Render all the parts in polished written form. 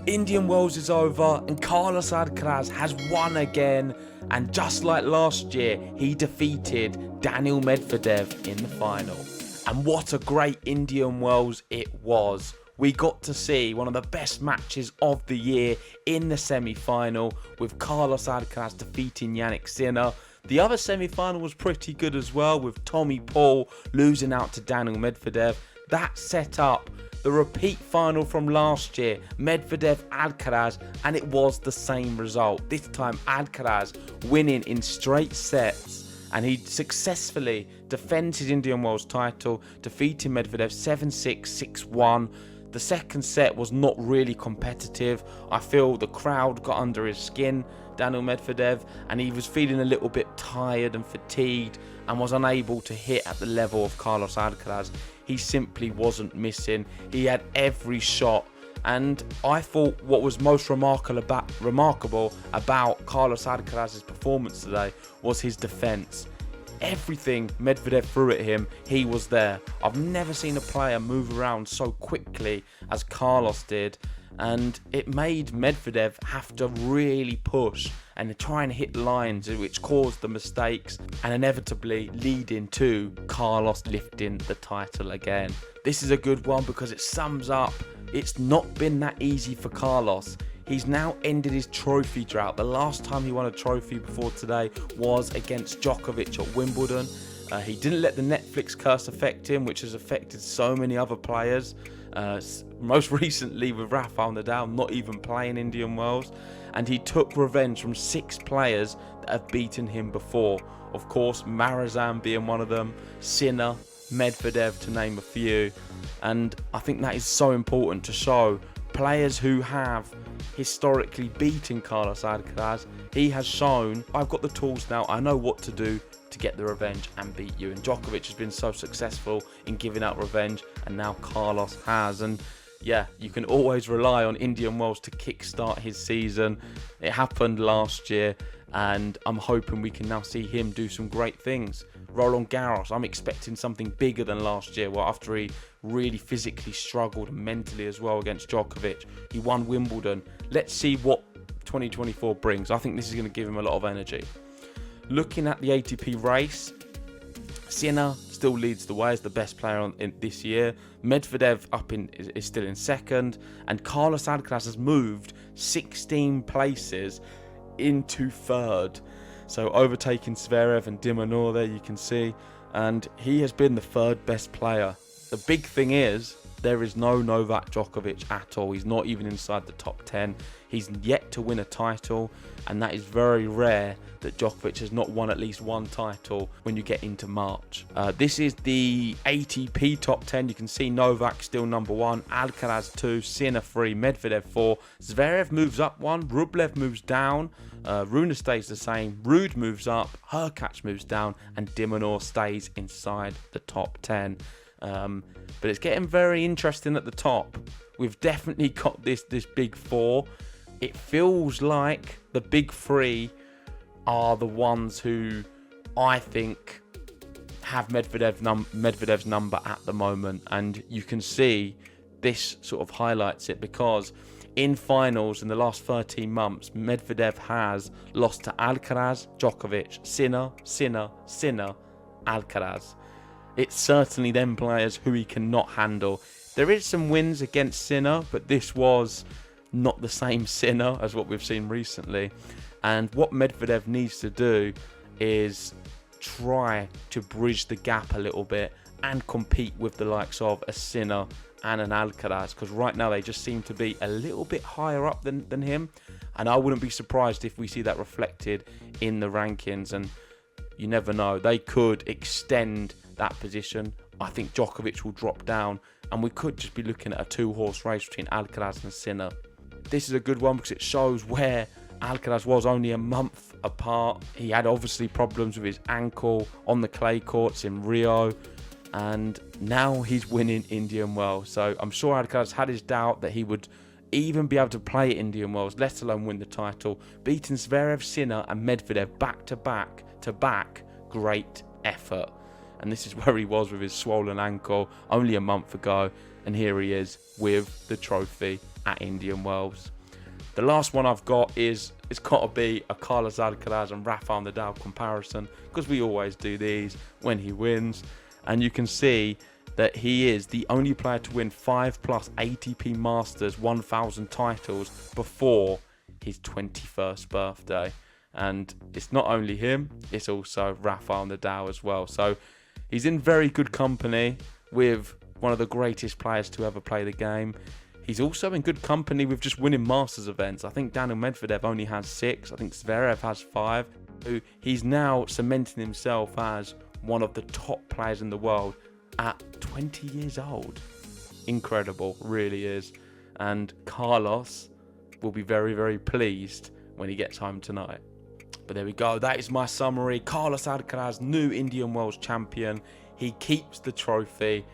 Indian Wells is over and Carlos Alcaraz has won again, and just like last year, he defeated Daniil Medvedev in the final. And what a great Indian Wells it was. We got to see one of the best matches of the year in the semi-final, with Carlos Alcaraz defeating Jannik Sinner. The other semi-final was pretty good as well, with Tommy Paul losing out to Daniil Medvedev. That set up the repeat final from last year, Medvedev-Alcaraz, and it was the same result. This time Alcaraz winning in straight sets, and he successfully defends his Indian Wells title, defeating Medvedev 7-6, 6-1. The second set was not really competitive. I feel the crowd got under his skin, Daniil Medvedev, and he was feeling a little bit tired and fatigued and was unable to hit at the level of Carlos Alcaraz. He simply wasn't missing. He had every shot. And I thought what was most remarkable about Carlos Alcaraz's performance today was his defence. Everything Medvedev threw at him, he was there. I've never seen a player move around so quickly as Carlos did, and it made Medvedev have to really push and try and hit lines, which caused the mistakes and inevitably leading to Carlos lifting the title again. This is a good one because it sums up it's not been that easy for Carlos. He's now ended his trophy drought. The last time he won a trophy before today was against Djokovic at Wimbledon. He didn't let the Netflix curse affect him, which has affected so many other players. Most recently with Rafael Nadal not even playing Indian Wells. And he took revenge from 6 players that have beaten him before. Of course, Marazan being one of them, Sinner, Medvedev, to name a few. And I think that is so important to show players who have historically beaten Carlos Alcaraz. He has shown, I've got the tools now, I know what to do to get the revenge and beat you. And Djokovic has been so successful in giving out revenge, and now Carlos has. And yeah, you can always rely on Indian Wells to kickstart his season. It happened last year, and I'm hoping we can now see him do some great things. Roland Garros, I'm expecting something bigger than last year, well, after he really physically struggled mentally as well against Djokovic. He won Wimbledon. Let's see what 2024 brings. I think this is going to give him a lot of energy. Looking at the ATP race, Sinner still leads the way as the best player this year. Medvedev is still in second, and Carlos Alcaraz has moved 16 places into third. So overtaking Zverev and de Minaur there, you can see, and he has been the third best player. The big thing is there is no Novak Djokovic at all. He's not even inside the top 10. He's yet to win a title, and that is very rare that Djokovic has not won at least one title when you get into March. This is the ATP top 10. You can see Novak still number 1, Alcaraz 2, Sinner 3, Medvedev 4. Zverev moves up 1, Rublev moves down, Rune stays the same, Ruud moves up, Hurkacz moves down, and de Minaur stays inside the top 10. But it's getting very interesting at the top. We've definitely got this big 4. It feels like the big 3 are the ones who I think have Medvedev's number at the moment, and you can see this sort of highlights it, because in finals in the last 13 months, Medvedev has lost to Alcaraz, Djokovic, Sinner, Alcaraz. It's certainly them players who he cannot handle. There is some wins against Sinner, but this was not the same Sinner as what we've seen recently. And what Medvedev needs to do is try to bridge the gap a little bit and compete with the likes of a Sinner and an Alcaraz, because right now they just seem to be a little bit higher up than him. And I wouldn't be surprised if we see that reflected in the rankings. And you never know, they could extend that position. I think Djokovic will drop down, and we could just be looking at a 2-horse race between Alcaraz and Sinner. This is a good one because it shows where Alcaraz was only a month apart. He had obviously problems with his ankle on the clay courts in Rio, and now he's winning Indian Wells. So I'm sure Alcaraz had his doubt that he would even be able to play Indian Wells, let alone win the title. Beating Zverev, Sinner and Medvedev back to back, great effort. And this is where he was with his swollen ankle only a month ago, and here he is with the trophy at Indian Wells. The last one I've got is, it's got to be a Carlos Alcaraz and Rafael Nadal comparison, because we always do these when he wins. And you can see that he is the only player to win 5+ ATP Masters 1000 titles before his 21st birthday. And it's not only him, it's also Rafael Nadal as well. So he's in very good company with one of the greatest players to ever play the game. He's also in good company with just winning Masters events. I think Daniil Medvedev only has 6. I think Zverev has 5. So he's now cementing himself as one of the top players in the world at 20 years old. Incredible, really is. And Carlos will be very, very pleased when he gets home tonight. But there we go. That is my summary. Carlos Alcaraz, new Indian World Champion. He keeps the trophy.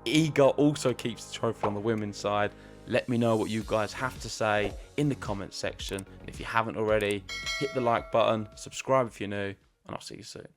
Iga also keeps the trophy on the women's side. Let me know what you guys have to say in the comments section. And if you haven't already, hit the like button, subscribe if you're new, and I'll see you soon.